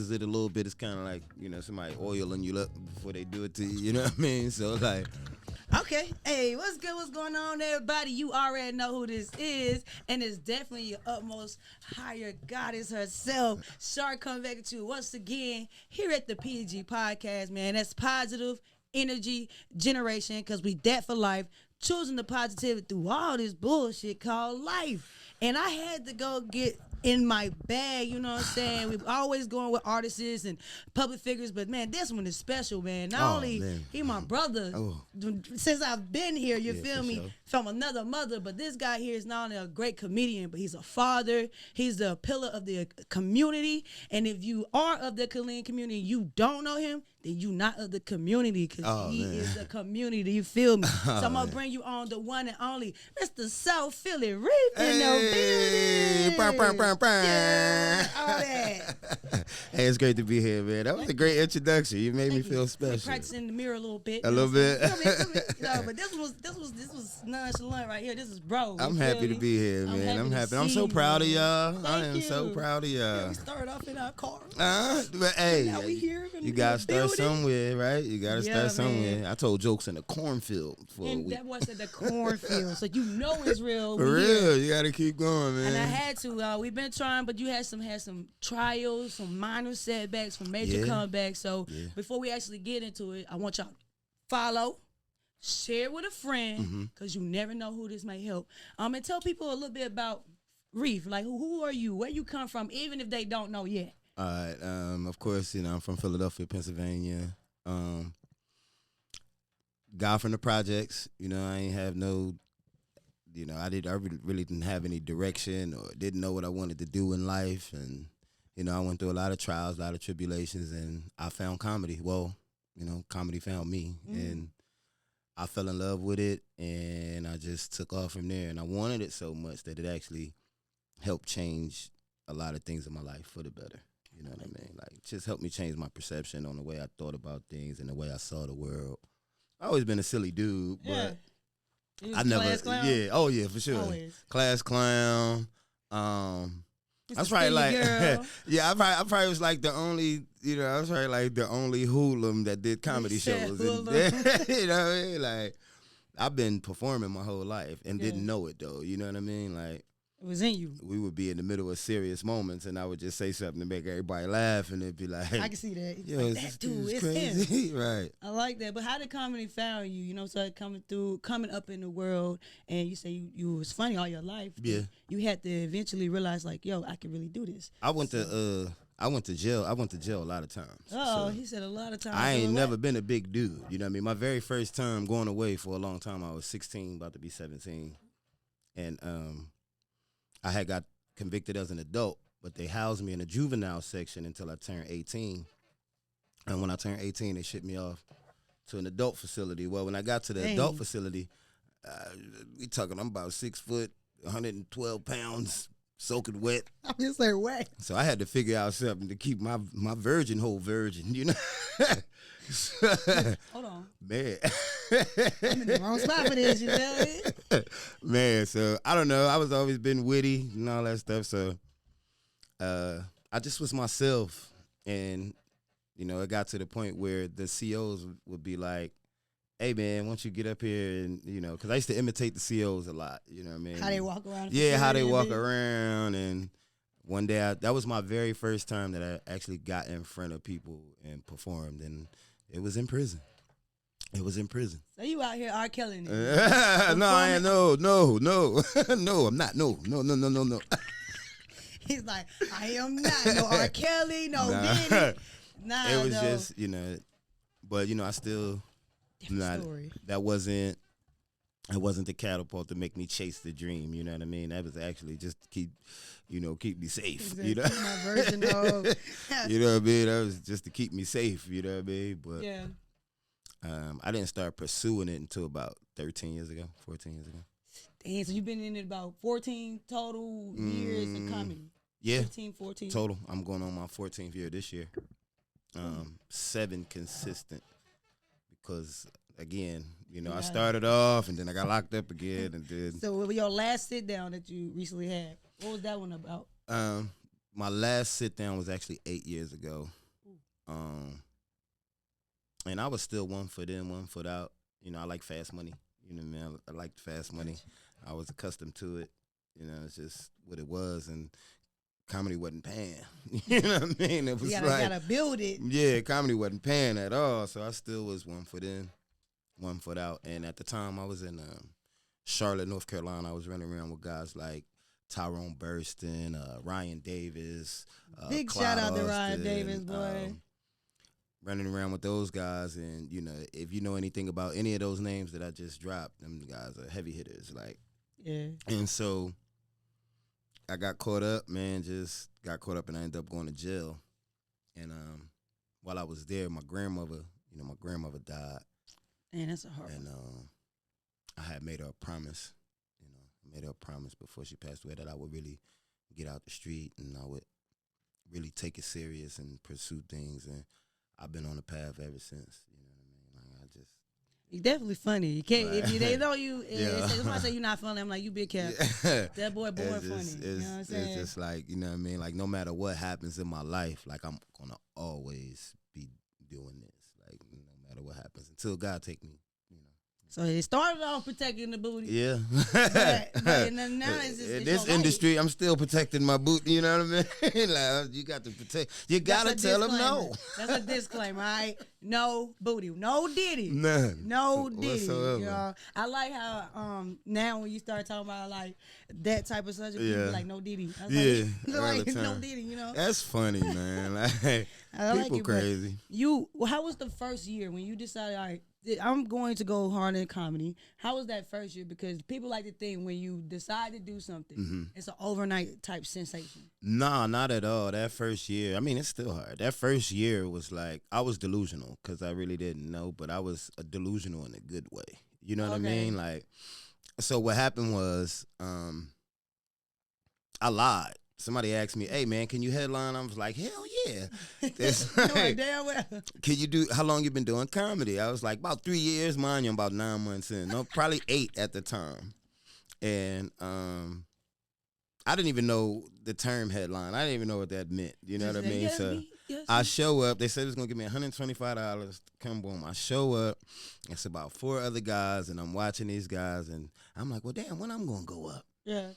uses it a little bit. It's kind of like, somebody oiling you up before they do it to you. You know what I mean? So like. Okay. Hey, what's good? What's going on, everybody? You already know who this is, and it's definitely your utmost higher goddess herself. Shark coming back at you once again here at the P.E.G podcast, man. That's positive energy generation, because we that for life, choosing the positivity through all this bullshit called life. And I had to go get in my bag, you know what I'm saying? We're always going with artists and public figures, but man, this one is special, man. Not only he my brother since I've been here, you feel me, sure. From another mother, but this guy here is not only a great comedian, but he's a father. He's the pillar of the community. And if you are of the Killeen community, you don't know him, then you not of the community, because he is the community, you feel me? So I'm going to bring you on the one and only Mr. South Philly Reef in the building. Yeah, all that. Hey, it's great to be here, man. That was a great introduction. You made me feel special. Practicing the mirror a little bit. A little bit. But this was nonchalant right here. This is bro. I'm happy to be here, man. I'm happy. I'm so proud of y'all. I am so proud of y'all. Yeah, we started off in our car. But hey, now we here. You gotta start somewhere, right? You gotta start somewhere. I told jokes in the cornfield for a week. That was at the cornfield, so you know it's real. For real, you gotta keep going, man. And I had to. We've been trying, but you had some trials, some minor setbacks, some major comebacks. So before we actually get into it, I want y'all to follow, share with a friend, because you never know who this may help. And tell people a little bit about Reef. Like, who are you? Where you come from, even if they don't know yet. All right. Of course, I'm from Philadelphia, Pennsylvania. Guy from the projects. I ain't have no. I really didn't have any direction or didn't know what I wanted to do in life, and I went through a lot of trials, a lot of tribulations, and I found comedy. Well, comedy found me, and I fell in love with it, and I just took off from there. And I wanted it so much that it actually helped change a lot of things in my life for the better. You know what I mean? Like, just helped me change my perception on the way I thought about things and the way I saw the world. I've always been a silly dude, but I never. Class clown? Yeah, oh yeah, for sure. Always. Class clown. I was probably like, I probably was like the only, I was probably like the only hoodlum that did comedy shows. And, you know what I mean? Like, I've been performing my whole life and didn't know it though. You know what I mean? Like, it was in you. We would be in the middle of serious moments, and I would just say something to make everybody laugh, and it'd be like, I can see that. Yo, like, that dude, it's crazy. him. Right. I like that. But how did comedy found you? So coming up in the world, and you say you was funny all your life. Yeah. You had to eventually realize, like, yo, I can really do this. I went to jail. I went to jail a lot of times. So he said a lot of times. I ain't never been a big dude. You know what I mean? My very first time going away for a long time, I was 16, about to be 17. And I had got convicted as an adult, but they housed me in the juvenile section until I turned 18. And when I turned 18, they shipped me off to an adult facility. Well, when I got to the adult facility, I'm about 6 foot, 112 pounds, soaking wet. I'm just like, wet. So I had to figure out something to keep my virgin whole virgin, Hold on. Man. I'm in the wrong spot for this, you feel me? Man, so I don't know. I was always been witty and all that stuff. So I just was myself. And, it got to the point where the COs would be like, hey, man, why don't you get up here and, because I used to imitate the COs a lot. You know what I mean? How they walk around. Yeah, how they walk around. And one day, that was my very first time that I actually got in front of people and performed. And it was in prison. It was in prison. So you out here R. Kelly? No, I ain't. No, I'm not. No. He's like, I am not. No R. Kelly, no Diddy. Nah, it was just, but I still, story. That wasn't the catapult to make me chase the dream. You know what I mean? That was actually just to keep me safe. Exactly. My virgin dog. You know what I mean? That was just to keep me safe. You know what I mean? But yeah. I didn't start pursuing it until about 14 years ago. Damn, so you've been in it about 14 total years of comedy. Yeah. 15, 14. Total. I'm going on my 14th year this year. 7 consistent. Because, again, I started off and then I got locked up again. And then. So your last sit down that you recently had, what was that one about? my last sit down was actually 8 years ago. And I was still 1 foot in, 1 foot out. You know, I like fast money. You know what I mean? I liked fast money. I was accustomed to it. You know, it's just what it was. And comedy wasn't paying. You know what I mean? It was gotta build it. Yeah, comedy wasn't paying at all. So I still was 1 foot in, 1 foot out. And at the time, I was in Charlotte, North Carolina. I was running around with guys like Tyrone Burston, Ryan Davis. Big Clyde shout out to Austin, Ryan Davis, boy. Running around with those guys, and you know, if you know anything about any of those names that I just dropped, them guys are heavy hitters, like. Yeah. And so I got caught up, man. Just got caught up, and I ended up going to jail. And while I was there, my grandmother died. Man, that's a hard. And I had made her a promise. You know, I made her a promise before she passed away that I would really get out the street and I would really take it serious and pursue things. And I've been on the path ever since. You know what I mean? Like I just. You're definitely funny. You can't Right. if they know you. Yeah. Somebody say you're not funny. I'm like, you big cat. Yeah. That boy born funny. You know what I'm saying? It's just like, you know what I mean? Like no matter what happens in my life, like I'm gonna always be doing this. Like no matter what happens until God take me. You know. So it started off protecting the booty. Yeah. but now it's just, in it's this your industry, I'm still protecting my boot. You know what I mean? Like, you got to protect. You gotta tell them no. That's a disclaimer, all right? No booty, no diddy, None. no diddy. Whatsoever. You know? I like how now when you start talking about like that type of subject, Yeah. people like no diddy. I was Yeah, like, all the no time. diddy. You know? That's funny, man. Like I like people it, but crazy. How was the first year when you decided, all right, I'm going to go hard in comedy? How was that first year? Because people like to think when you decide to do something, it's an overnight type sensation. Nah, not at all. That first year, I mean, it's still hard. That first year was like, I was delusional because I really didn't know, but I was delusional in a good way. You know what I mean? Like, so what happened was I lied. Somebody asked me, hey, man, can you headline? I was like, hell yeah. It's like, Damn well. how long you been doing comedy? I was like, about 3 years. Mind you, I'm about 9 months in. No, probably 8 at the time. And I didn't even know the term headline. I didn't even know what that meant. You know what I mean? Yes, So yes. I show up. They said it was going to give me $125 to come boom. I show up. It's about 4 other guys, and I'm watching these guys, and I'm like, well, damn, when I'm going to go up? Yeah.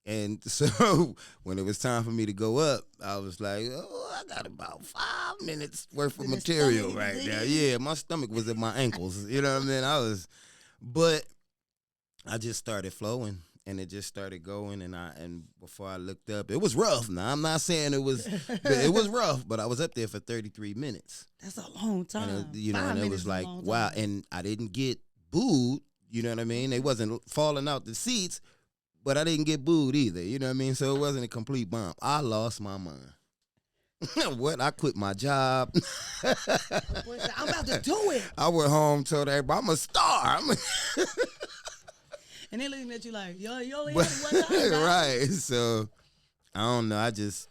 And so when it was time for me to go up, I was like, oh, I got about 5 minutes worth of material right now. Yeah, my stomach was at my ankles. You know what I mean? But I just started flowing, and it just started going, and before I looked up, it was rough. Now, I'm not saying it was rough, but I was up there for 33 minutes. That's a long time. And it, you know, 5 and it minutes was is a like, long wow. time. And I didn't get booed, you know what I mean? They wasn't falling out the seats, but I didn't get booed either, you know what I mean? So it wasn't a complete bomb. I lost my mind. What? I quit my job. Boy said, I'm about to do it. I went home, told everybody, I'm a star. And they looking at you like, yo, you only had it one time. Guys. Right. So, I don't know. I just,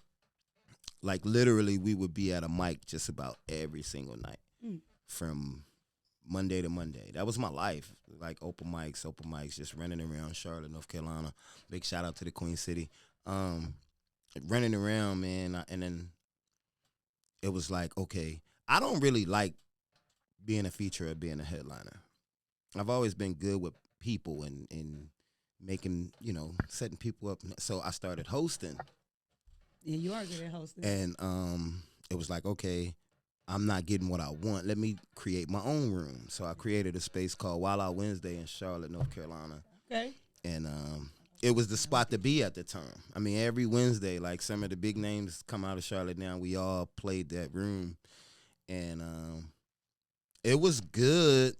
like, literally, we would be at a mic just about every single night from Monday to Monday. That was my life. Like, open mics, just running around Charlotte, North Carolina. Big shout out to the Queen City. Running around, man. And then it was like, okay, I don't really like being a feature or being a headliner. I've always been good with people and making, you know, setting people up. So I started hosting. Yeah, you are good at hosting. And it was like, okay, I'm not getting what I want. Let me create my own room. So I created a space called Wild Out Wednesday in Charlotte, North Carolina. Okay. And it was the spot to be at the time. I mean, every Wednesday, like some of the big names come out of Charlotte now, we all played that room. And it was good.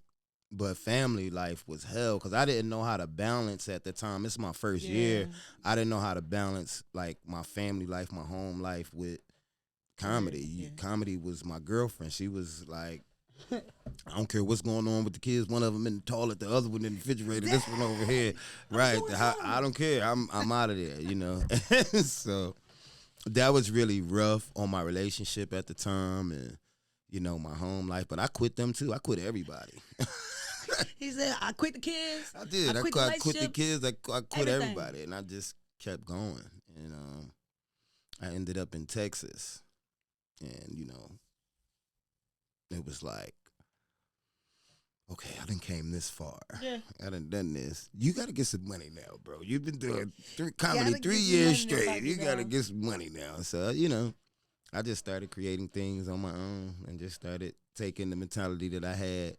But family life was hell because I didn't know how to balance at the time. It's my first year. I didn't know how to balance, like, my family life, my home life with comedy. Yeah. Comedy was my girlfriend. She was like, I don't care what's going on with the kids. One of them in the toilet, the other one in the refrigerator, this one over here. Right. I don't care. I'm out of there, you know. So that was really rough on my relationship at the time and, you know, my home life. But I quit them, too. I quit everybody. He said, I quit the kids. I did. I quit the kids. I quit everything. everybody. And I just kept going. And I ended up in Texas, and it was like, okay, I done came this far. Yeah. I done this. You got to get some money now, bro. You've been doing Gotta comedy get 3 some years money in the straight. pocket, You got to dog. get some money now. So, I just started creating things on my own and just started taking the mentality that I had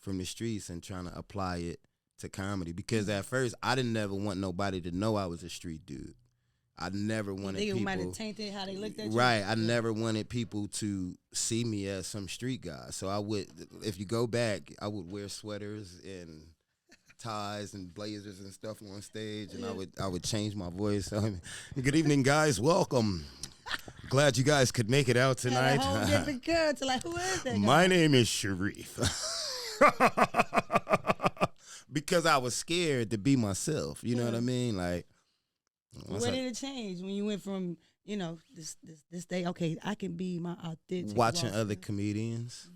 from the streets and trying to apply it to comedy. Because at first, I didn't never want nobody to know I was a street dude. I never wanted They people. might have tainted how they looked at you. Right. I never wanted people to see me as some street guy. So I would, if you go back, I would wear sweaters and ties and blazers and stuff on stage, and I would change my voice. Good evening, guys. Welcome. Glad you guys could make it out tonight. A whole different character. Like, who is that guy? My name is Sharif. Because I was scared to be myself. You know what I mean? Like, where did it change when you went from, this day, okay, I can be my authentic watching other comedians,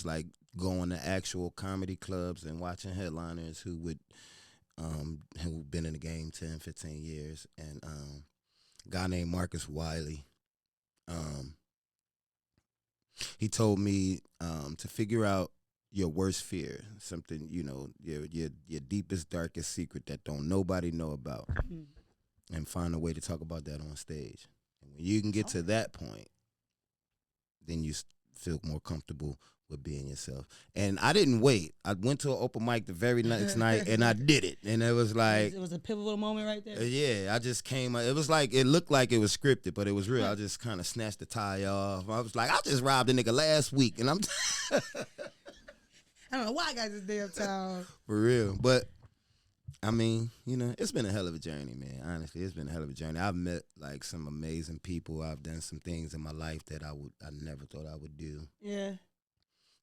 like going to actual comedy clubs and watching headliners who've been in the game 10, 15 years. And a guy named Marcus Wiley, he told me to figure out your worst fear, something, your deepest, darkest secret that don't nobody know about, and find a way to talk about that on stage. And when you can get to that point, then you feel more comfortable with being yourself. And I didn't wait. I went to an open mic the very next night, and I did it. And it was like... It was a pivotal moment right there? Yeah, I just came... It was like... It looked like it was scripted, but it was real. I just kind of snatched the tie off. I was like, I just robbed a nigga last week, and I'm... I don't know why I got this damn time. For real. But, I mean, it's been a hell of a journey, man. Honestly, it's been a hell of a journey. I've met, like, some amazing people. I've done some things in my life that I never thought I would do. Yeah.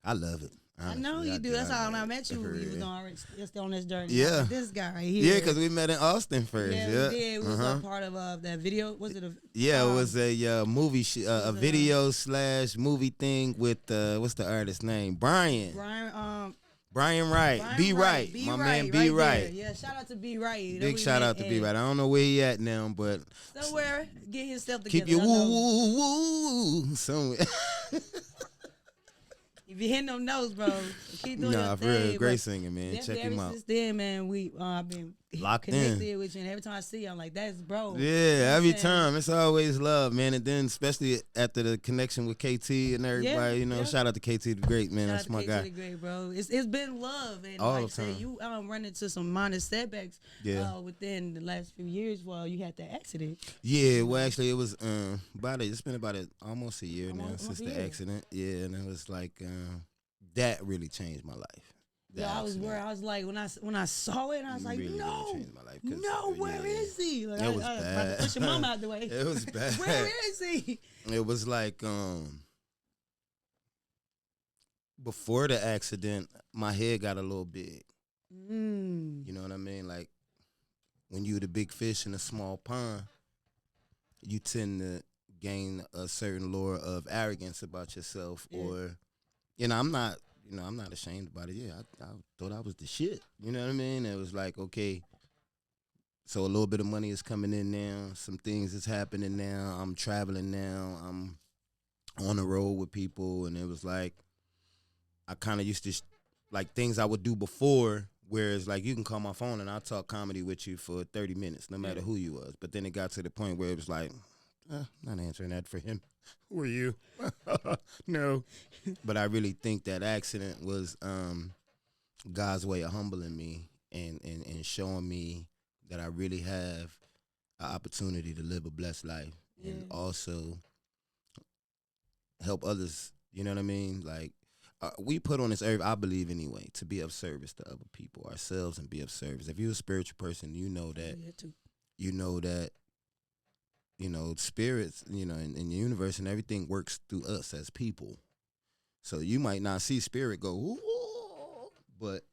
I love it. Honestly. I know you do. That's how when I met you, you was already just on this journey. Yeah. Like, this guy right here. Yeah, because we met in Austin first. Yeah, we did. We was a part of that video. Was it a... Yeah, it was a movie, a video / movie thing with, what's the artist's name? Brian Wright. Be Right. My man, Be Right. Yeah, shout out to Be Right. Big shout out to Be Right. I don't know where he at now, but... Somewhere, get himself together. Keep your woo somewhere. If you hitting them notes, bro, keep doing your for thing. real, great singing, man. Check him out. Since then, man, I've been locked connected with you, and every time I see you, I'm like, that's bro. Yeah, every time. It's always love, man. And then especially after the connection with KT and everybody, shout out to KT the Great, man. That's my guy. KT the Great, bro. It's been love, and all like the I said, you run into some minor setbacks within the last few years while you had that accident. Yeah, well, actually, it was it's been about almost a year now since the accident. Yeah, and it was like that really changed my life. Yeah, I was worried. I was like, when I saw it, I was like, really, no, really changed my life, where is he? Like, it was I bad. Push your mom out the way. It was bad. Where is he? It was like before the accident, my head got a little big. You know what I mean? Like when you're the big fish in a small pond, you tend to gain a certain lure of arrogance about yourself, or I'm not ashamed about it. Yeah, I thought I was the shit. You know what I mean? It was like, okay, so a little bit of money is coming in now. Some things is happening now. I'm traveling now. I'm on the road with people. And it was like, I kind of used to, like things I would do before, whereas like you can call my phone and I'll talk comedy with you for 30 minutes, no matter who you was. But then it got to the point where it was like, not answering that for him. Who are you? No. But I really think that accident was God's way of humbling me and showing me that I really have an opportunity to live a blessed life and also help others. You know what I mean? Like we put on this earth, I believe anyway, to be of service to other people, ourselves, and be of service. If you're a spiritual person, you know that. Spirits, in the universe and everything works through us as people. So you might not see spirit go, ooh, but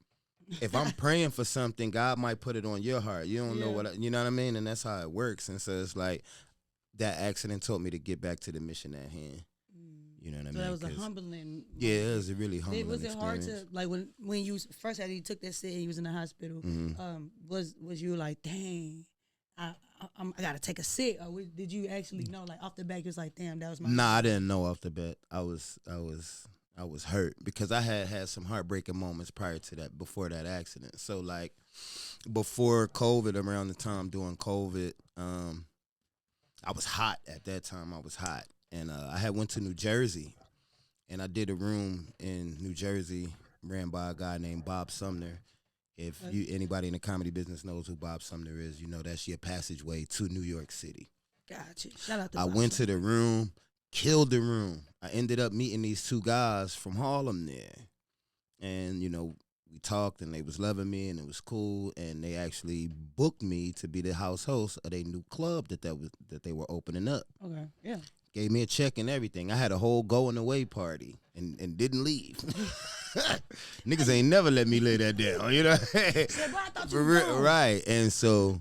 if I'm praying for something, God might put it on your heart. You don't know you know what I mean? And that's how it works. And so it's like that accident taught me to get back to the mission at hand. You know what I mean? So that was a humbling. Yeah, it was a really humbling Was it experience. hard to, like, when you first had you took that sit and you was in the hospital, was you like, dang, I gotta take a sit, or did you actually know, like off the back, it was like, damn, that was my. Nah, I didn't know off the bat. I was hurt because I had some heartbreaking moments prior to that, before that accident. So like before COVID, around the time during COVID, I was hot at that time. I was hot, and I had went to New Jersey, and I did a room in New Jersey ran by a guy named Bob Sumner. If anybody in the comedy business knows who Bob Sumner is, you know that's your passageway to New York City. Gotcha. Shout out to I Bob went to Sumner. the room, killed the room. I ended up meeting these two guys from Harlem there. And, we talked and they was loving me and it was cool. And they actually booked me to be the house host of their new club that they were opening up. Okay, yeah. Gave me a check and everything. I had a whole going away party and didn't leave. Niggas ain't never let me lay that down, you know? Said, bro, I thought you were gone. Right. And so,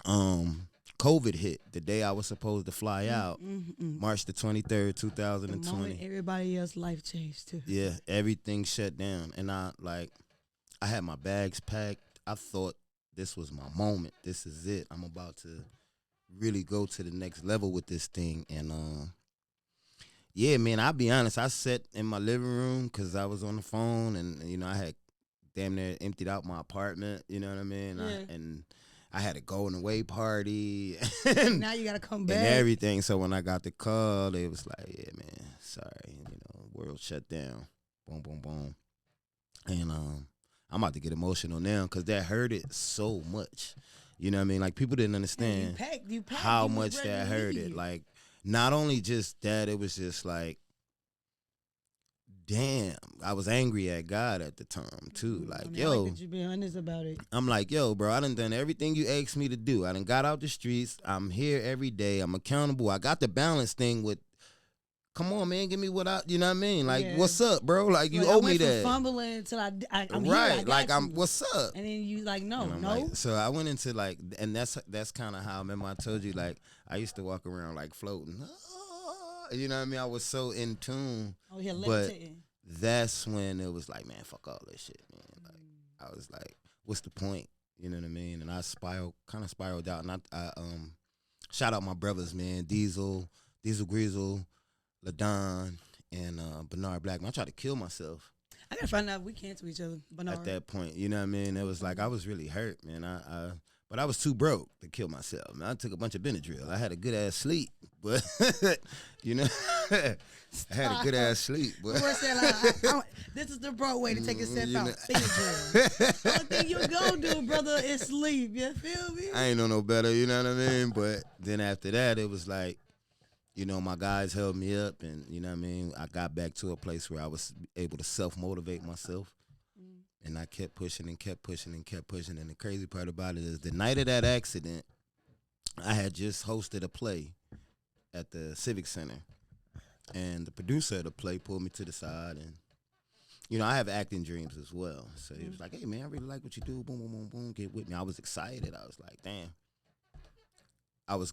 COVID hit the day I was supposed to fly out, March the 23rd, 2020. The moment everybody else's life changed too. Yeah, everything shut down. And I had my bags packed. I thought this was my moment. This is it. I'm about to really go to the next level with this thing. And yeah, man, I'll be honest. I sat in my living room because I was on the phone and, I had damn near emptied out my apartment. You know what I mean? Yeah. I had a going away party. Now you gotta come back and everything. So when I got the call, they was like, "Yeah, man, sorry, world shut down." Boom, boom, boom. And I'm about to get emotional now because that hurt it so much. You know what I mean? Like people didn't understand you packed, how much that hurt leave. it. Like not only just that, it was just like, damn, I was angry at God at the time too. Like, I like that you be honest about it. I'm like, yo, bro, I done everything you asked me to do. I done got out the streets. I'm here every day. I'm accountable. I got the balance thing with, come on, man, give me what you know what I mean? Like, what's up, bro? Like, you owe me that. Fumbling until I'm right. Here, like, what's up? And then you like, no. Like, so I went into like, and that's kind of how, remember I told you, like, I used to walk around like floating. You know what I mean? I was so in tune. Oh, yeah, but that's when it was like, man, fuck all this shit, man. Like, I was like, what's the point? You know what I mean? And I kind of spiraled out. And I shout out my brothers, man, Diesel Greasel, LaDon, and Bernard Blackman. I tried to kill myself. I gotta find out if we cancel each other, Bernard. At that point, you know what I mean? It was like I was really hurt, man. But I was too broke to kill myself. Man, I took a bunch of Benadryl. I had a good ass sleep, but I had a good ass sleep. But this is the broad way to take yourself out. Benadryl. Only thing you gonna do, brother, is sleep. You feel me? I ain't know no better. You know what I mean? But then after that, it was like, my guys held me up, and you know what I mean. I got back to a place where I was able to self-motivate myself. And I kept pushing and kept pushing and kept pushing. And the crazy part about it is the night of that accident, I had just hosted a play at the Civic Center. And the producer of the play pulled me to the side. And, I have acting dreams as well. So he was like, hey, man, I really like what you do. Boom, boom, boom, boom. Get with me. I was excited. I was like, damn. I was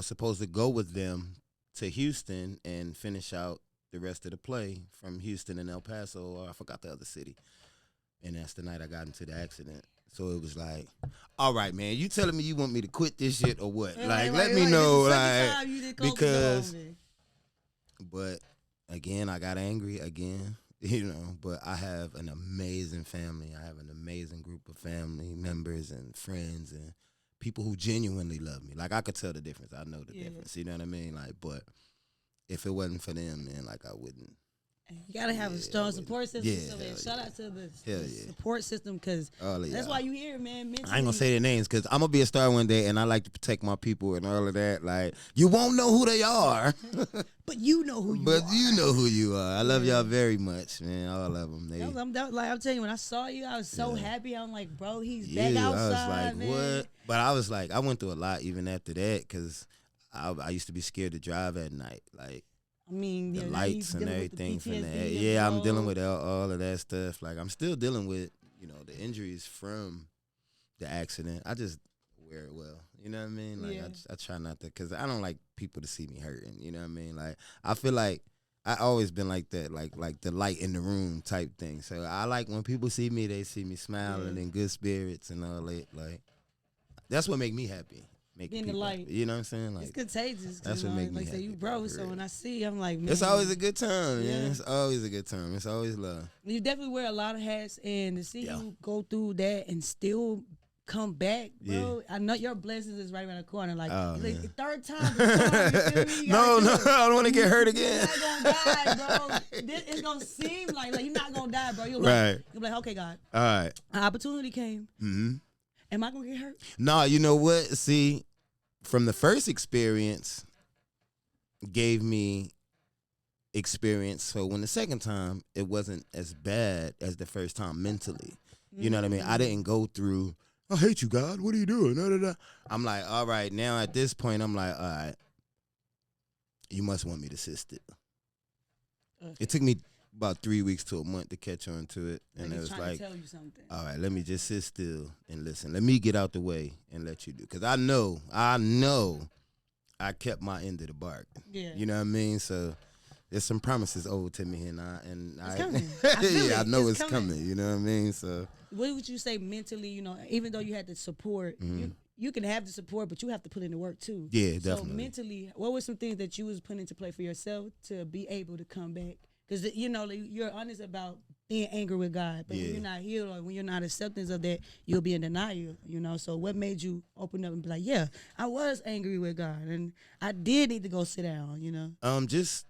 supposed to go with them to Houston and finish out the rest of the play from Houston and El Paso, or I forgot the other city. And that's the night I got into the accident. So it was like, all right, man, you telling me you want me to quit this shit or what? Let me know, because. But again, I got angry again, But I have an amazing family. I have an amazing group of family members and friends and people who genuinely love me. Like I could tell the difference. I know the difference. You know what I mean? Like, but if it wasn't for them, man, like I wouldn't. You gotta have a strong support system. So man, shout out to the support system because that's why you here, man. Mentally. I ain't gonna say their names because I'm gonna be a star one day, and I like to protect my people and all of that. Like you won't know who they are, but you know who you are. But you know who you are. I love y'all very much, man. All of them. I'm telling you, when I saw you, I was so happy. I'm like, bro, he's back outside. I was like, man. what? But I was like, I went through a lot even after that because I used to be scared to drive at night, like. I mean, the lights and everything from that. Yeah, I'm dealing with all of that stuff. Like, I'm still dealing with, the injuries from the accident. I just wear it well. You know what I mean? Like, I try not to, because I don't like people to see me hurting. You know what I mean? Like, I feel like I always been like that, like the light in the room type thing. So I like when people see me, they see me smiling in good spirits and all that. Like, that's what make me happy. make Being the people, light. you know what I'm saying? Like It's contagious. that's what make me like say happy, you bro. So when I see, I'm like, man, it's always a good time, Yeah. man. It's always a good time. It's always love. You definitely wear a lot of hats, and to see Yeah. you go through that and still come back, bro. I know your blessings is right around the corner. Like, man. third time, the charm, you feel me? You No, gotta do it. I don't want to get hurt again. You're not gonna die, bro. It's gonna seem like you're not gonna die, bro. You'll be Right. like, you'll be like, okay, God. All right. An opportunity came. Mm-hmm. Am I gonna get hurt? No, you know what? See, from the first experience, gave me experience. So when the second time, it wasn't as bad as the first time mentally. You know what I mean? I didn't go through, I hate you, God. What are you doing? Da, da, da. I'm like, all right, now at this point, I'm like, all right, you must want me to sit still. Okay. It took me about 3 weeks to a month to catch on to it. And it was trying like, to tell you something. all right, let me just sit still and listen. Let me get out the way and let you do. Because I know I kept my end of the bargain. Yeah. You know what I mean? So there's some promises over to me, and It's coming. I feel yeah, I it. know It's it's coming. coming. You know what I mean? So What would you say mentally? You know, even though you had the support, you can have the support, but you have to put in the work too. yeah, So definitely. mentally, what were some things that you was putting into play for yourself to be able to come back? Because you know you're honest about being angry with God, but when Yeah. you're not healed or when you're not acceptance of that, you'll be in denial. You know, so what made you open up and be like, yeah, I was angry with God, and I did need to go sit down. You know, just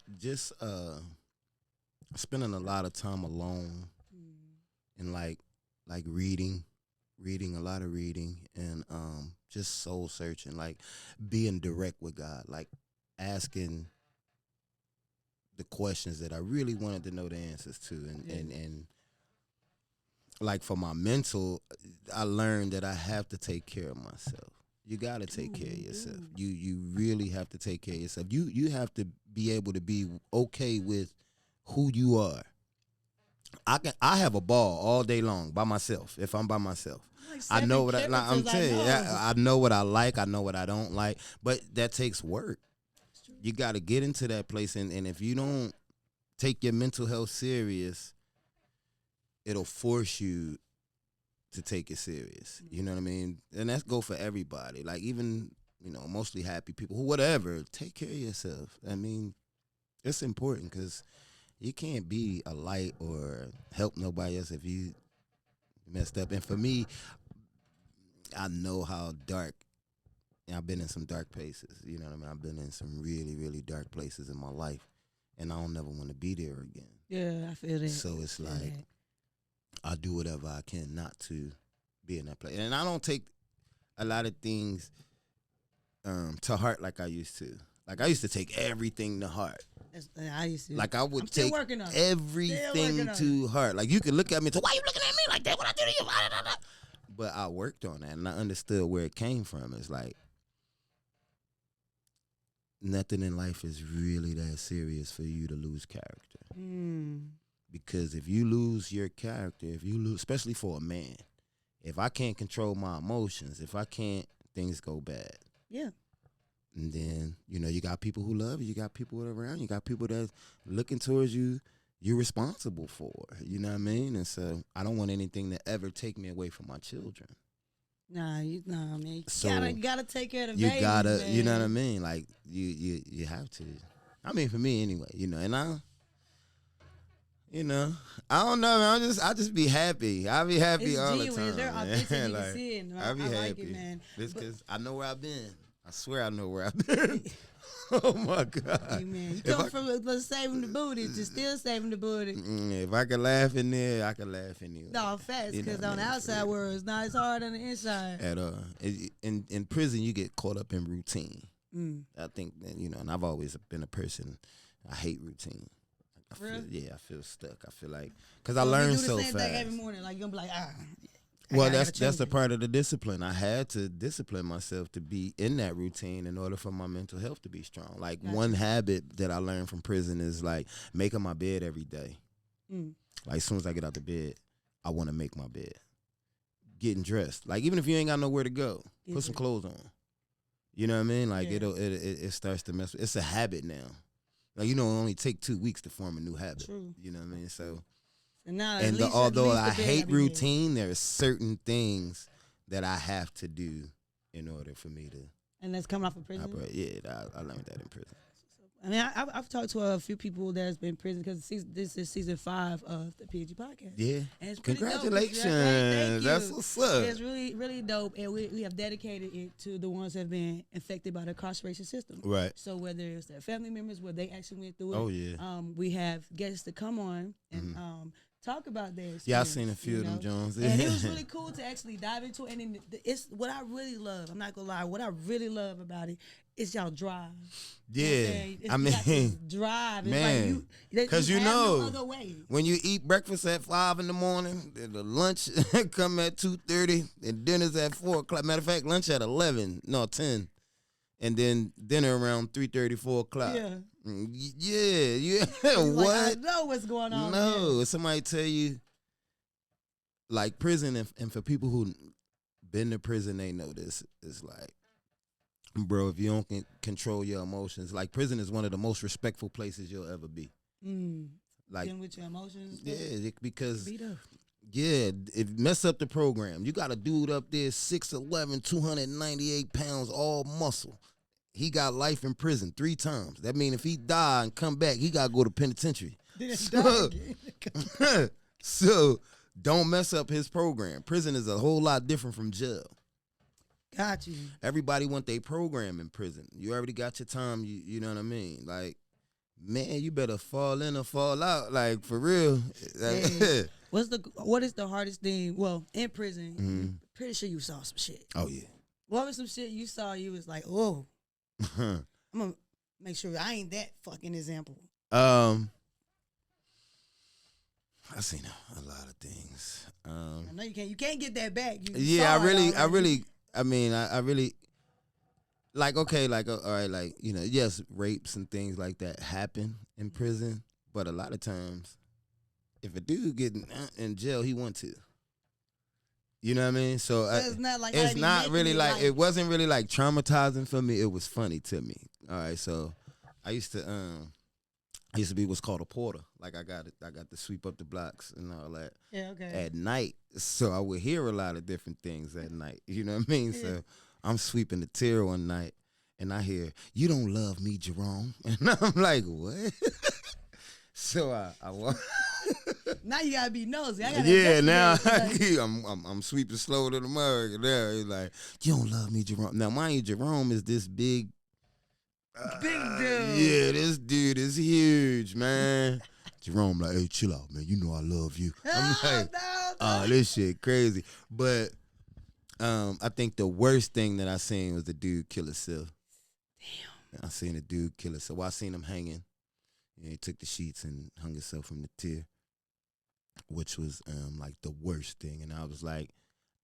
spending a lot of time alone and like reading a lot of reading and just soul searching, like being direct with God, like asking the questions that I really wanted to know the answers to, and like for my mental, I learned that I have to take care of myself. You got to take care of yourself. You really have to take care of yourself. You have to be able to be okay with who you are. I have a ball all day long by myself if I'm by myself. like I know what seven I'm characters, telling you. know. I know what I like. I know what I don't like. But that takes work. You got to get into that place, and if you don't take your mental health serious, it'll force you to take it serious. You know what I mean? And that's go for everybody. Like even, mostly happy people, whatever, take care of yourself. I mean, it's important because you can't be a light or help nobody else if you messed up. And for me, I know how dark, and I've been in some dark places. You know what I mean? I've been in some really, really dark places in my life, and I don't never want to be there again. Yeah, I feel that. So it's like I do whatever I can not to be in that place. And I don't take a lot of things to heart like I used to. Like I used to take everything to heart. I used to. Like I would still take working on it. everything to heart. Like you could look at me and say, why you looking at me like that? What I do to you? But I worked on that and I understood where it came from. It's like nothing in life is really that serious for you to lose character. Because if you lose your character, especially for a man, if I can't control my emotions, if I can't, things go bad. Yeah. And then, you got people who love you. You got people around you. You got people that's looking towards you. You're responsible for. You know what I mean? And so I don't want anything to ever take me away from my children. Nah, man. You So gotta take care of the you babies, gotta, man. you know what I mean? Like you have to. I mean, for me anyway. And I don't know, man. I just be happy. I be happy It's all genuine. the time. They're man. authentic. You Like, can see it. I be I happy. like it, man. It's because I know where I've been. I swear I know where I've been. Oh my God. Hey, man. You come from saving the booty to still saving the booty. If I can laugh in there, I can laugh anywhere. No, facts, because on the outside world, it's not as hard on the inside. At in prison, you get caught up in routine. I think that, and I've always been a person. I hate routine. I feel stuck. I feel like because I learned so fast. You do the same thing every morning, like you're gonna be like, Well, that's a part of the discipline. I had to discipline myself to be in that routine in order for my mental health to be strong. Like one habit that I learned from prison is like making my bed every day. Like as soon as I get out the bed, I want to make my bed. Getting dressed, like even if you ain't got nowhere to go, put some clothes on. You know what I mean? Like it starts to mess. It's a habit now. Like it only take 2 weeks to form a new habit. True. You know what I mean? So. And Although I hate routine, there are certain things that I have to do in order for me to And that's coming off of prison? I learned that in prison. I mean, I've talked to a few people that's been in prison because this is season 5 of the P.E.G podcast. Yeah. And it's pretty Congratulations. dope. Thank you. That's what's up. It's really, really dope. And we have dedicated it to the ones that have been affected by the incarceration system. Right. So whether it's their family members, where they actually went through it. Oh, yeah. We have guests to come on and talk about their experience. Yeah, I seen a few of them, Jones. And it was really cool to actually dive into it. And then it's what I really love. I'm not going to lie. What I really love about it is y'all drive. Yeah. I mean, drive. Man. Because no other way. When you eat breakfast at 5 in the morning, the lunch come at 2:30, and dinner's at 4 o'clock. Matter of fact, lunch at 10. And then dinner around 3:30, 4 o'clock. Yeah. Yeah. What? Like, I know what's going on. No. Here. Somebody tell you, like prison, and for people who been to prison, they know this. It's like, bro, if you don't control your emotions, like prison is one of the most respectful places you'll ever be. Like dealing with your emotions. Because it mess up the program. You got a dude up there, 6'11", 298 pounds, all muscle. He got life in prison 3 times. That means if he die and come back, he got to go to penitentiary. So don't mess up his program. Prison is a whole lot different from jail. Got you. Everybody want their program in prison. You already got your time. You know what I mean? Like, man, you better fall in or fall out. Like, for real. Hey, what is the hardest thing? Well, in prison, pretty sure you saw some shit. Oh, yeah. What was some shit you saw you was like, oh, I'm going to make sure I ain't that fucking example. I've seen a lot of things. I know you can't get that back. I really, like, okay, like, all right, like, you know, yes, rapes and things like that happen in prison, but a lot of times, if a dude get in jail, he want to. You know what I mean? So it's not like it's not really like it wasn't really like traumatizing for me. It was funny to me. All right, so I used to be what's called a porter. Like I got to sweep up the blocks and all that. Yeah, okay. At night, so I would hear a lot of different things at night. You know what I mean? Yeah. So I'm sweeping the tier one night, and I hear, "You don't love me, Jerome," and I'm like, "What?" So I walk. Now you gotta be nosy. Now I'm sweeping slow to the mug. And there he's like, "You don't love me, Jerome." Now, mind you, Jerome is this big dude. Yeah, this dude is huge, man. Jerome like, "Hey, chill out, man. You know I love you." I'm like, "Oh, this shit crazy." But I think the worst thing that I seen was the dude kill himself. Damn. I seen a dude kill himself. Well, I seen him hanging. He took the sheets and hung himself from the tier, which was like the worst thing. And I was like,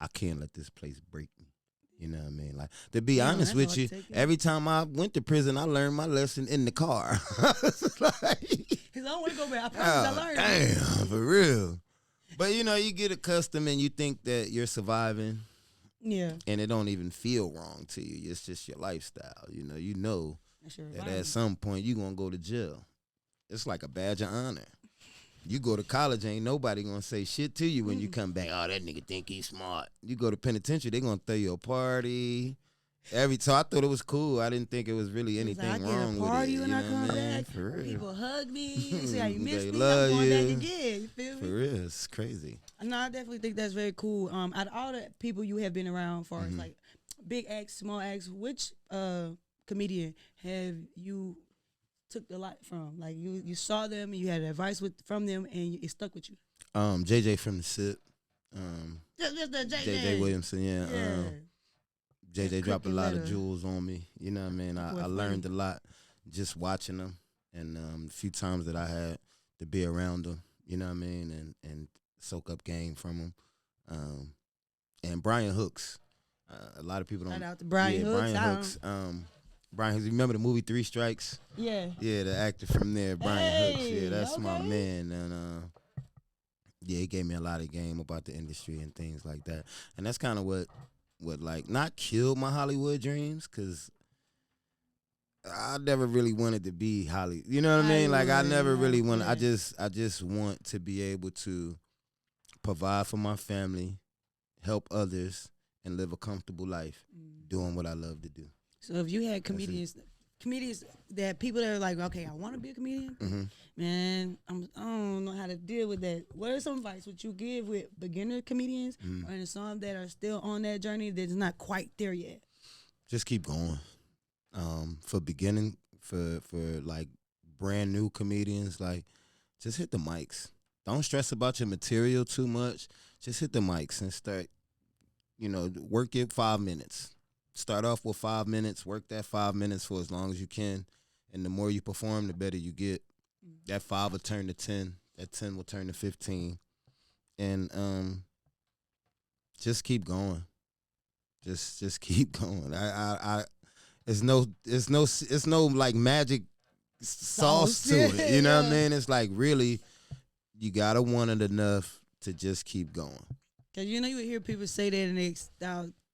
I can't let this place break me. You know what I mean? Like, to be honest with you, every time I went to prison, I learned my lesson in the car. Like, I don't want to go back. I promise I learned. Damn, for real. But, you know, you get accustomed and you think that you're surviving. Yeah. And it don't even feel wrong to you. It's just your lifestyle. You know that at some point you're going to go to jail. It's like a badge of honor. You go to college, ain't nobody gonna say shit to you when you come back. Oh, that nigga think he's smart. You go to penitentiary, they gonna throw you a party. So I thought it was cool. I didn't think it was really anything wrong with it. When I come back. For real. People hug me. See how you miss me. Love I'm going you. back again. You feel me? For real, it's crazy. No, I definitely think that's very cool. Out of all the people you have been around for, like big acts, small acts, which comedian have you took a lot from? Like you saw them, you had advice from them, and it stuck with you. JJ from the SIP. Just the JJ Williamson, yeah. JJ dropped a lot of jewels on me. You know what I mean? I learned a lot just watching them, and a few times that I had to be around them. You know what I mean? And soak up game from them. And Brian Hooks. A lot of people don't. Shout out to Brian Hooks. Brian Hooks. Brian Hooks, you remember the movie 3 Strikes? Yeah. Yeah, the actor from there, Brian Hooks. Yeah, that's my man. And yeah, he gave me a lot of game about the industry and things like that. And that's kind of what like not killed my Hollywood dreams, because I never really wanted to be Hollywood. You know what I mean? Like I never really wanted. I just want to be able to provide for my family, help others, and live a comfortable life doing what I love to do. So if you had comedians that people that are like, okay, I want to be a comedian, man, I don't know how to deal with that. What are some advice would you give with beginner comedians and some that are still on that journey that's not quite there yet? Just keep going. For beginning, for like brand new comedians, like just hit the mics. Don't stress about your material too much. Just hit the mics and start, work it 5 minutes. Start off with 5 minutes, work that 5 minutes for as long as you can. And the more you perform, the better you get. That 5 will turn to 10. That 10 will turn to 15. And just keep going. Just keep going. It's no like magic sauce to it. You know what I mean? It's like really, you gotta want it enough to just keep going. Cause you would hear people say that and it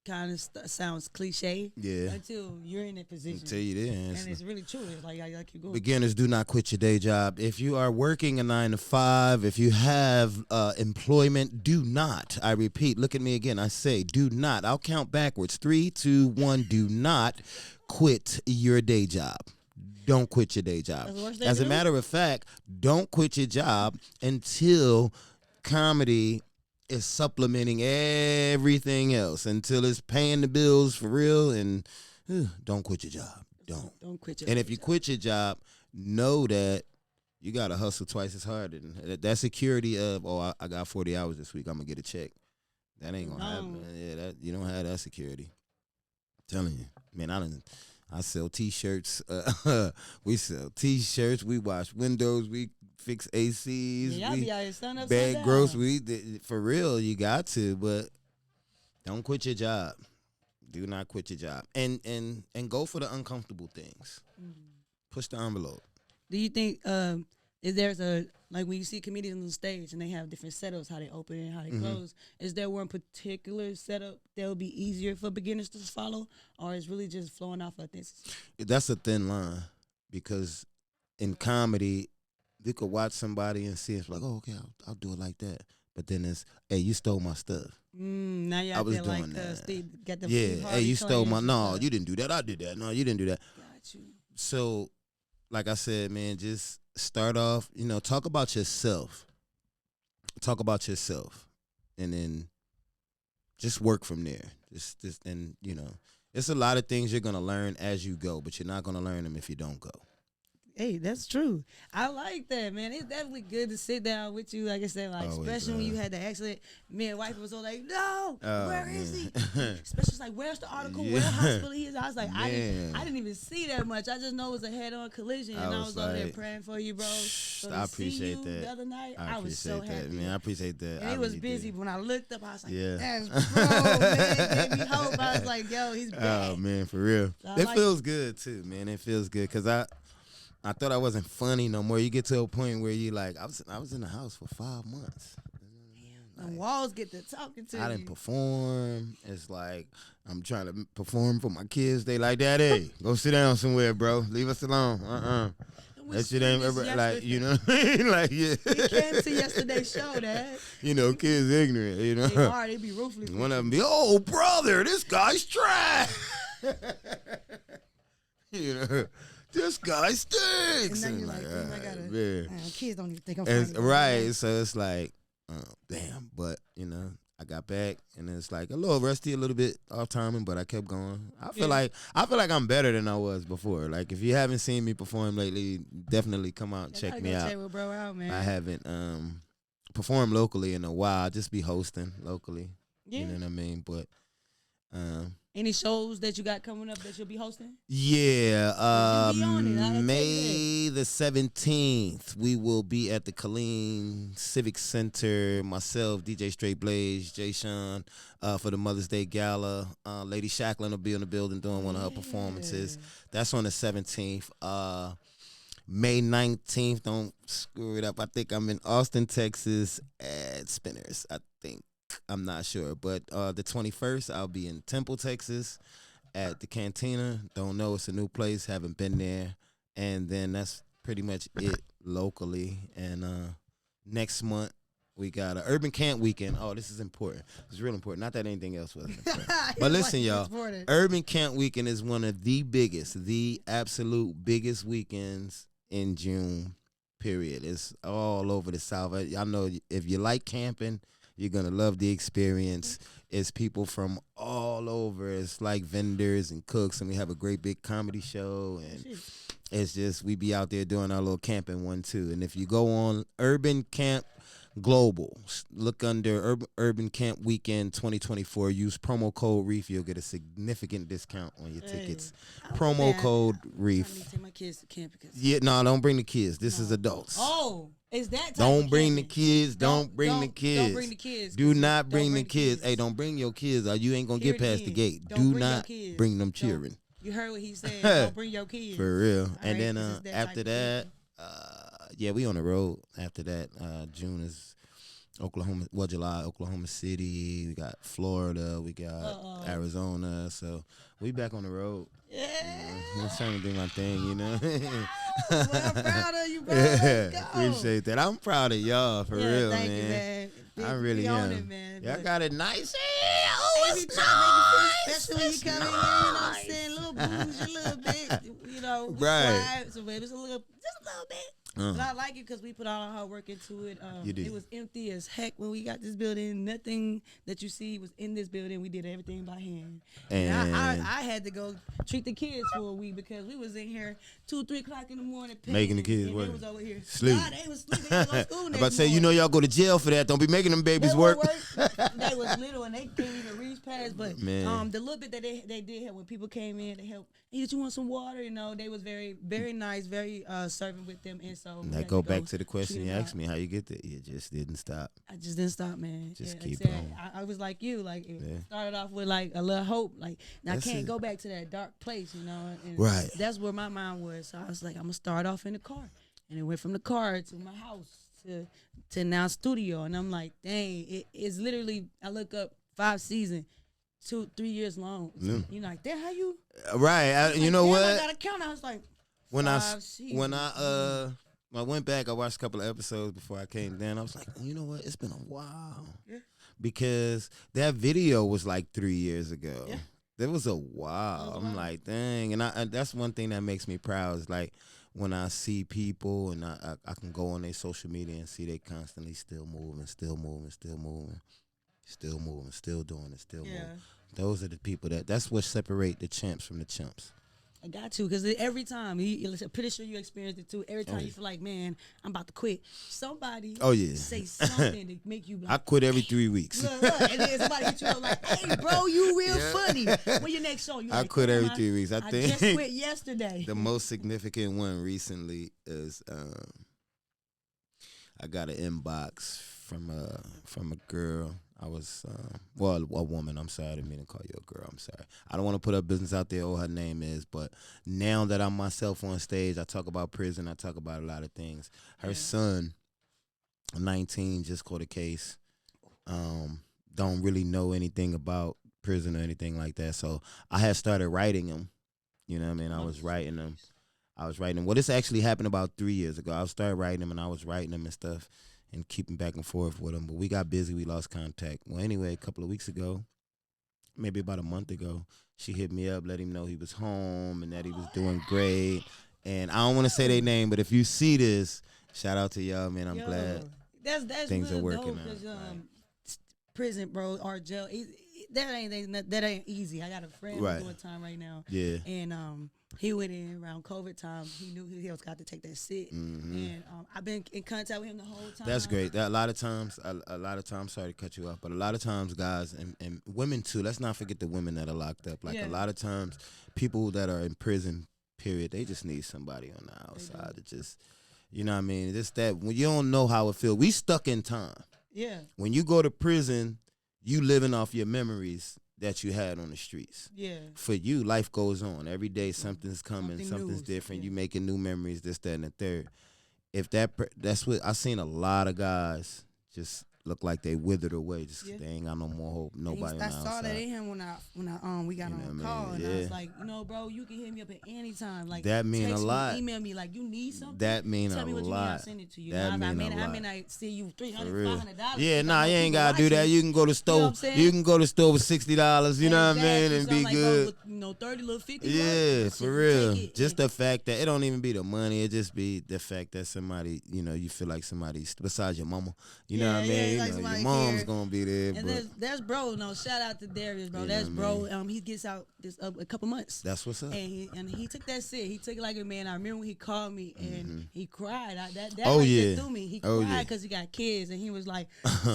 kind of sounds cliche. Yeah. Until you're in that position. I'll tell you this. And it's really true. It's like I keep going. Beginners, do not quit your day job. If you are working a 9 to 5, if you have employment, do not. I repeat, look at me again. I say, do not. I'll count backwards. 3, 2, 1. Do not quit your day job. Don't quit your day job. As a matter of fact, don't quit your job until comedy is supplementing everything else, until it's paying the bills for real. And don't quit your job. Don't quit your job. And if you quit your job, know that you got to hustle twice as hard. And that security of, I got 40 hours this week, I'm going to get a check. That ain't going to happen. Yeah, you don't have that security. I'm telling you. Man, I sell T-shirts. We sell T-shirts. We wash windows. We fix ACs. Yeah, we be out here sun up, bag sun down. groceries. For real, you got to. But don't quit your job. Do not quit your job. And go for the uncomfortable things. Push the envelope. Do you think is there's like when you see comedians on stage and they have different setups, how they open and how they close, is there one particular setup that will be easier for beginners to follow, or is really just flowing off of this? That's a thin line, because in comedy, you could watch somebody and see it's like, oh, okay, I'll do it like that. But then it's, hey, you stole my stuff. Now you out there like Steve, got the hey, you stole my, no, you didn't do that. I did that. No, you didn't do that. Got you. So, like I said, man, just start off, talk about yourself. Talk about yourself. And then just work from there. And it's a lot of things you're going to learn as you go, but you're not going to learn them if you don't go. Hey, that's true. I like that, man. It's definitely good to sit down with you, like I said, like especially when you had the accident. Me and wife was all like, "No, where is he?" Especially like, "Where's the article? Where hospital he is?" I was like, I didn't even see that much. I just know it was a head-on collision, and I was over there praying for you, bro. So I appreciate that. The other night, I was so happy. Man, I appreciate that. And he was busy. But when I looked up, I was like, yeah. "That's bro, man." Gave me hope. I was like, "Yo, he's back." Oh man, for real. It feels good too, man. It feels good because I thought I wasn't funny no more. You get to a point where you like, I was in the house for 5 months. Like, the walls get to talking to you. I didn't perform. It's like I'm trying to perform for my kids. They like, Daddy, go sit down somewhere, bro. Leave us alone. That shit ain't ever like, you know what I mean? Like, yeah. You came to yesterday's show, Dad. Kids ignorant, They are. They be ruthless. One of them be, oh, brother, this guy's trash. This guy stinks. And then you're like, kids don't even think I'm funny. Right. So it's like, damn. But, I got back and it's like a little rusty, a little bit off timing, but I kept going. I feel like I'm better than I was before. Like if you haven't seen me perform lately, definitely come out and check me out. Check bro out, man. I haven't performed locally in a while. I just be hosting locally. Yeah. You know what I mean? But any shows that you got coming up that you'll be hosting? Yeah, May the 17th, we will be at the Killeen Civic Center. Myself, DJ Straight Blaze, Jay Sean, for the Mother's Day Gala. Lady Shacklin will be in the building doing one of her performances. That's on the 17th. May 19th, don't screw it up. I think I'm in Austin, Texas at Spinners, I think. I'm not sure, but the 21st, I'll be in Temple, Texas, at the Cantina. Don't know, it's a new place, haven't been there, and then that's pretty much it locally. And next month We got an urban camp weekend. Oh, this is important. It's real important. Not that anything else was. But listen, y'all. Urban camp weekend is one of the biggest, the absolute biggest weekends in June, period. It's all over the South. I know if you like camping, you're going to love the experience. It's people from all over. It's like vendors and cooks, and we have a great big comedy show. And it's just, we be out there doing our little camping one, too. And if you go on Urban Camp Global, look under Urban Camp Weekend 2024, use promo code REEF. You'll get a significant discount on your tickets. Promo code REEF. I need to take my kids to camp because don't bring the kids. This is adults. Oh, is that type Don't of bring camping? the kids. Don't bring the kids. Don't bring the kids. Do not bring the kids. Hey, don't bring your kids or you ain't going to get past the gate. Do not bring them children. You heard what he said. Don't bring your kids. For real. All and right, then after that, we on the road. After that, June is July, Oklahoma City. We got Florida. We got Arizona. So we back on the road. Yeah. I'm trying to do my thing, you know. Well, I'm proud of you, bro. Appreciate that. I'm proud of y'all, for real, thank man. You, man. I really am. It, man. Y'all got it nice. Every time especially when you come in here, you know what I'm saying? Little bougie, a little bit, you know. Right. Quiet, so maybe it's just a little bit. But I like it because we put all our hard work into it. You did. It was empty as heck when we got this building. Nothing that you see was in this building. We did everything by hand. And I had to go treat the kids for a week because we was in here 2-3 o'clock in the morning making the kids work. They was over here sleep. God, they was sleeping. They was go to school. I'm about to say, you know, y'all go to jail for that. Don't be making them babies work. They was little and they couldn't even reach past. But the little bit that they did help when people came in, they helped. Hey, did you want some water? You know, they was very, very nice, very servant with them. And so that go back to the question you asked me, how you get there. You just didn't stop. I just didn't stop, man. Just like keep on. I was like you, like it started off with like a little hope. Like I can't go back to that dark place, you know. And right. That's where my mind was. So I was like, I'm gonna start off in the car, and it went from the car to my house to now studio, and I'm like, dang, it's literally. I look up 5 seasons. 2-3 years long. So you're like, damn, how you? Right. You know what? I got to count. I was like, when I went back, I watched a couple of episodes before I came down. I was like, you know what? It's been a while. Yeah. Because that video was like 3 years ago. Yeah. That was a while. I'm like, dang. And that's one thing that makes me proud is like when I see people and I can go on their social media and see they constantly still moving, still moving, still moving. Still moving, still doing it, still moving. Those are the people that's what separate the champs from the chumps. I got to, because every time, I'm pretty sure you experienced it too. Every time you feel like, man, I'm about to quit. Somebody say something to make you like, I quit every 3 weeks. Look, and then somebody hit you up like, hey, bro, you real funny. When your next show? I quit every 3 weeks. I think just quit yesterday. The most significant one recently is I got an inbox from a girl. I was, a woman. I'm sorry. I didn't mean to call you a girl. I'm sorry. I don't want to put her business out there or her name is, but now that I'm myself on stage, I talk about prison. I talk about a lot of things. Her son, 19, just caught a case. Don't really know anything about prison or anything like that. So I had started writing him. You know what I mean? I was writing them. Well, this actually happened about 3 years ago. I started writing him, and I was writing him and stuff. And keeping back and forth with him. But we got busy. We lost contact. Well, anyway, a couple of weeks ago, maybe about a month ago, she hit me up, let him know he was home and that he was doing great. And I don't want to say their name, but if you see this, shout out to y'all, man. I'm glad that's things real are working dope, out. Prison, bro, or jail, that ain't easy. I got a friend who's doing time right now. Yeah. And he went in around COVID time. He knew he was got to take that sit. Mm-hmm. And I've been in contact with him the whole time. That's great. A lot of times, sorry to cut you off, but a lot of times, guys, and women too, let's not forget the women that are locked up. Like a lot of times, people that are in prison, period, they just need somebody on the outside to just, you know what I mean? Just that, when you don't know how it feels. We stuck in time. Yeah. When you go to prison, you living off your memories that you had on the streets. Yeah. For you, life goes on. Every day something's coming, something's different. You making new memories, this, that, and the third. If that's what I seen a lot of guys just look like they withered away just 'cause they ain't got no more hope. Nobody on the I saw outside. that in him when we got on the call, and I was like, bro, you can hit me up at any time. Like that mean text a lot. Me, email me, like you need something. That mean Tell me what a you need, I'll lot. send it to you. That mean a lot. I may not see you $300, $500. Yeah, nah, you ain't gotta do that. You can go to store. You can go to store with $60. You know what I mean, and be good. Bro, with, 30 little 50. Yeah, for real. Just the fact that it don't even be the money. It just be the fact that somebody, you feel like somebody's besides your mama. You know what I mean? Like your mom's care. gonna be there. And but there's bro. No, shout out to Darius, bro. That's bro. He gets out this a couple months. That's what's up. And he took that shit. He took it like a man. I remember when he called me and he cried. That threw me. He cried because he got kids, and he was like,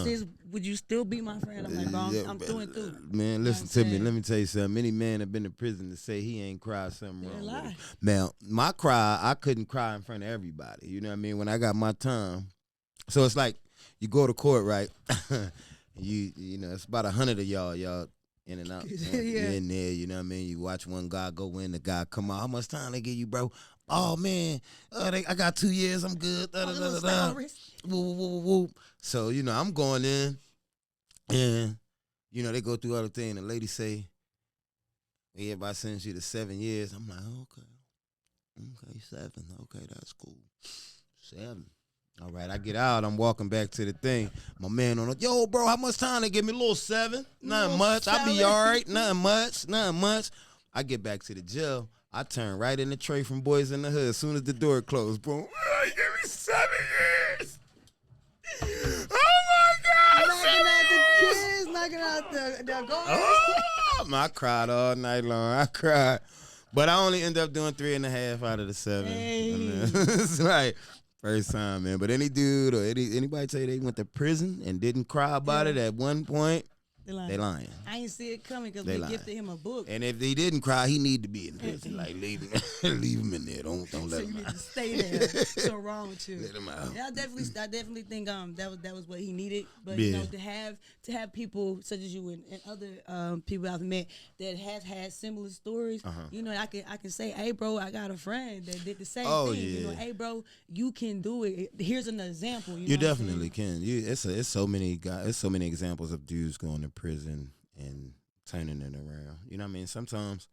"Sis, would you still be my friend?" I'm like, "Bro, I'm through and through." Man, listen to me. Let me tell you something. Many men have been to prison to say he ain't cried something wrong. With him. Now, my cry, I couldn't cry in front of everybody. You know what I mean? When I got my time, so it's like you go to court, right? you know, it's about 100 of y'all in and out. In there, you know what I mean? You watch one guy go in, the guy come out. How much time they give you, bro? Oh, man, I got 2 years. I'm good. Woo. So, I'm going in, and, they go through other things. The lady say, everybody sends you to 7 years. I'm like, okay, 7. Okay, that's cool. 7. All right, I get out. I'm walking back to the thing. My man on the, yo, bro, how much time they give me? A little 7. Nothing much. I'll be all right. Nothing much. I get back to the jail. I turn right in the tray from Boys in the Hood as soon as the door closed. Boom. Oh, you give me 7 years. Oh, my God. Knocking out the guards. I cried all night long. I cried. But I only end up doing 3.5 out of the 7. Hey. It's like, first time, man. But any dude or anybody tell you they went to prison and didn't cry about it at one point, they lying. I ain't see it coming because we gifted him a book. And if he didn't cry, he need to be in prison. Like, leave him in there. Don't let him out. So you need to stay there. So wrong with you. Let him out. Yeah, I definitely think that was what he needed. But to have people such as you and other people I've met that has had similar stories, I can say, hey bro, I got a friend that did the same thing. Yeah. Hey bro, you can do it. Here's an example. You definitely can. It's so many guys. It's so many examples of dudes going to prison and turning it around. You know what I mean? Sometimes,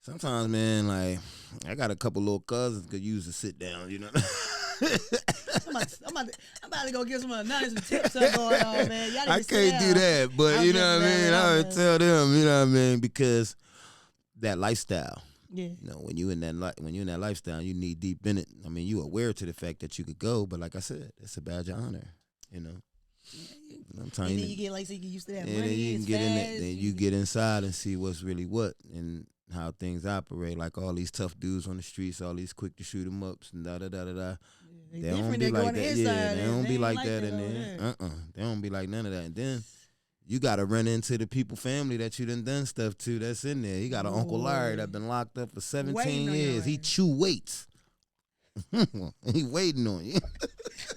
man, like I got a couple little cousins could use to sit down. You know. I'm about to go get some nuggets and tips up going on, man. Y'all I can't do that, but you know what I mean. I would tell them, you know what I mean, because that lifestyle. Yeah. When you in that lifestyle, you knee deep in it. I mean, you aware to the fact that you could go, but like I said, it's a badge of honor. You know. I'm telling you. Then you get so you get used to that money. And then you can get in it. Then you get inside and see what's really what and how things operate. Like all these tough dudes on the streets, all these quick to shoot 'em ups and da da da da da. They don't be like that. Yeah, they don't be like that in there. They don't be like none of that. And then you got to run into the people, family that you done stuff to that's in there. You got an Uncle Larry that been locked up for 17 years. He chew weights. He waiting on you.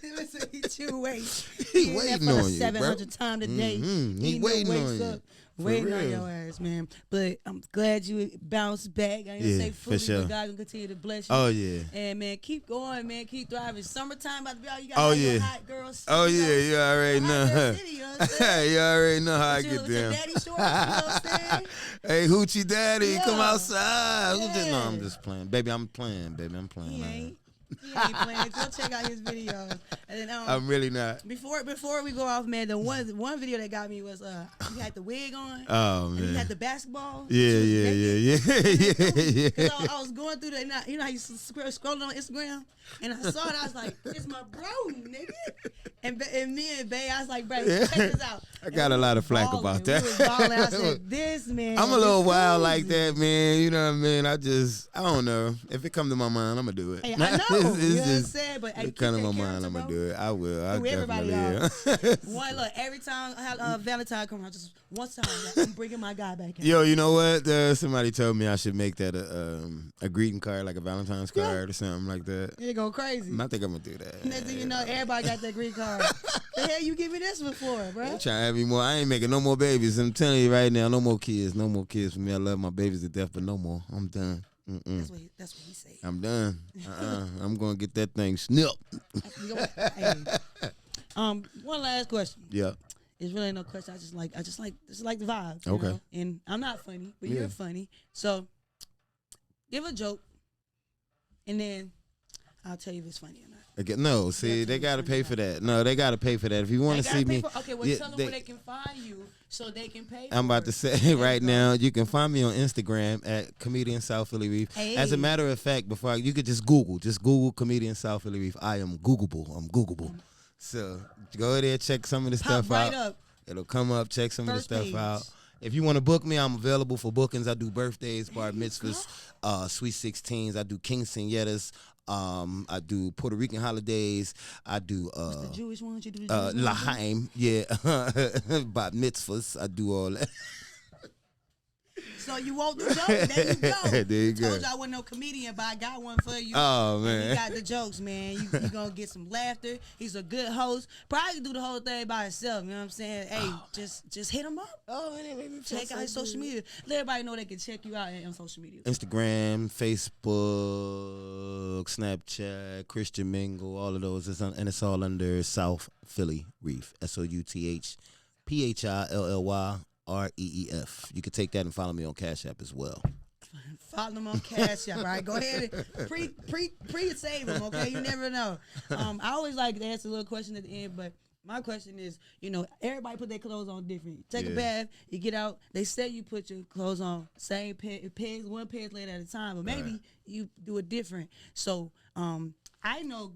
Listen, he chew weights. He waiting on you, 700 times a day. He waiting on you. Waiting on your ass, man. But I'm glad you bounced back. I didn't say fully, but God will continue to bless you. Oh, yeah. And, man, keep going, man. Keep thriving. Summertime about to be out. You got your hot girl city. Oh, yeah. You already know. City, you know what I'm saying? You already know how I get down. down. Daddy shorts, you know what I'm saying? Hey, Hoochie Daddy, come outside. Yeah. No, I'm just playing. Baby, I'm playing. I'm playing. He ain't playing. Go check out his video. And then I'm really not. Before we go off, man, the one video that got me was he had the wig on. Oh man. And he had the basketball. Yeah. Cause I was going through that. You know how you scrolling on Instagram, and I saw it. I was like, "It's my bro, nigga." And me and Bay, I was like, "Bro, check this out." I got a lot of flack about that. I said, "This man." I'm a little wild like that, man. You know what I mean? I don't know. If it come to my mind, I'm gonna do it. Hey, I know. You know what I'm saying? But it come to my mind, I'm gonna do it. I will. I definitely will. One look, every time I have Valentine come around, just once time, I'm bringing my guy back in. Yo, you know what? Somebody told me I should make that a greeting card, like a Valentine's card or something like that. You go crazy. I think I'm gonna do that. Next thing you know, everybody got that greeting card. The hell you give me this one for, bro? Trying to have me more. I ain't making no more babies. I'm telling you right now, no more kids. No more kids for me. I love my babies to death, but no more. I'm done. That's what he said. I'm done. I'm gonna get that thing snipped. One last question. Yeah. It's really no question. I just like the vibe. You Okay. know? And I'm not funny, but Yeah. you're funny. So give a joke, and then I'll tell you if it's funny or not. Again, no, see, they got to pay for that. No, they got to pay for that. If you want to see me. Okay, well, tell them where they can find you so they can pay for I'm about to say right now, you can find me on Instagram at comedian South Philly Reef. Hey. As a matter of fact, you could just Google comedian South Philly Reef. I am Googleable. I'm Googleable. So go there, check some of the stuff right out. Up. It'll come up, check some First of the stuff page. out. If you want to book me, I'm available for bookings. I do birthdays, bar mitzvahs, sweet 16s. I do King Señetas. I do Puerto Rican holidays. I do What's the Jewish ones? You do the Jewish ones? L'chaim, yeah. Bar mitzvahs. I do all that. So you won't do jokes. There you go. There you I told go. you I wasn't no comedian, but I got one for you. Oh, And man. he got the jokes, man. You going to get some laughter. He's a good host. Probably do the whole thing by himself. You know what I'm saying? Hey, just hit him up. Oh, man, it made me feel Check so out his social good. media. Let everybody know they can check you out on social media. Instagram, Facebook, Snapchat, Christian Mingle, all of those. And it's all under South Philly Reef. SouthPhillyReef. You can take that and follow me on Cash App as well. Follow them on Cash App, all right? Go ahead and pre-save them, okay? You never know. I always like to ask a little question at the end, but my question is, everybody put their clothes on different. Take a bath, you get out. They say you put your clothes on same pants, one pants later at a time, but maybe you do it different. So I know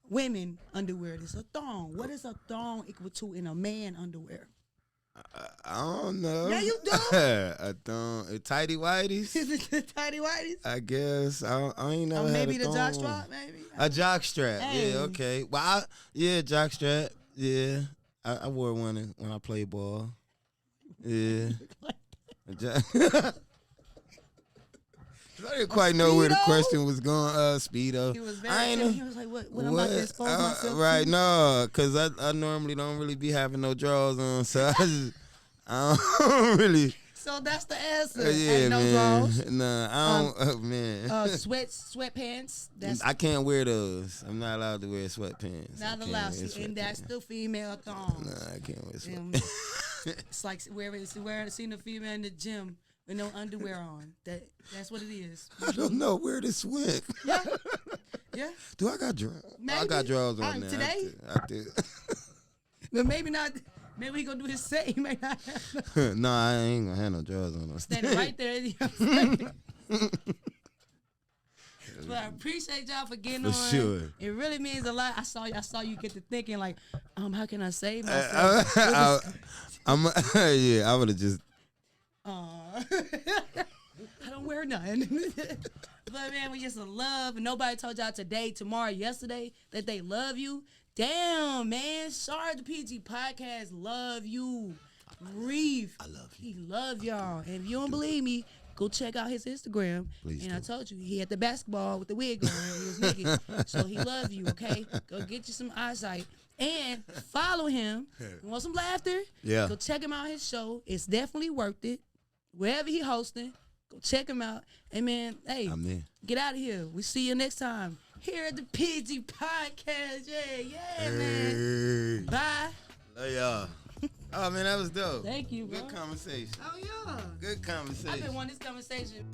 women underwear. It's a thong. What is a thong equal to in a man underwear? I don't know. Yeah, you do. A thong, tighty whities. Is it the tighty whities? I guess I ain't never had Maybe a the thong. jock strap, maybe. A jock strap. Hey. Yeah, okay. Well, jock strap. Yeah, I wore one when I played ball. Yeah. A jock- I didn't quite know where the Speedo? question was going. Speedo. He was I very ain't timid. know. He was like, what I'm about to expose myself Right, to? no, because I normally don't really be having no drawers on, so I don't really. So that's the answer. Yeah, Ain't no man. draws. Nah, I don't, man. Sweatpants. That's I can't wear those. I'm not allowed to wear sweatpants. not I can't allowed. wear And that's sweatpants. the female thong. Nah, I can't wear Um, sweatpants. it's like seeing a female in the gym with no underwear on. That's what it is. I don't know where this went. Yeah. Yeah. Do I got drawers? I Maybe. got drawers on now. Today? I did. But maybe not. Maybe he gonna do his set. He may not have No, I ain't gonna have no drawers on. standing right there. You know what I'm saying? But I appreciate y'all for getting For on. sure. It really means a lot. I saw you get to thinking like, how can I save myself? I would have just. I don't wear none. But man, we just love. Nobody told y'all today, tomorrow, yesterday that they love you. Damn, man. Sorry, the P.E.G podcast love you. Reef. I love you. He love y'all. And if you don't believe me, go check out his Instagram. Please and do. I told you, he had the basketball with the wig on. He was naked. So he love you, okay? Go get you some eyesight. And follow him. You want some laughter? Yeah. Go check him out his show. It's definitely worth it. Wherever he hosting, go check him out. And man, hey, I'm there. get out of here. We see you next time here at the P.E.G podcast. Yeah, man. Bye. Love y'all. Oh man, that was dope. Thank you, bro. Good conversation. Oh yeah. Good conversation. I've been wanting this conversation.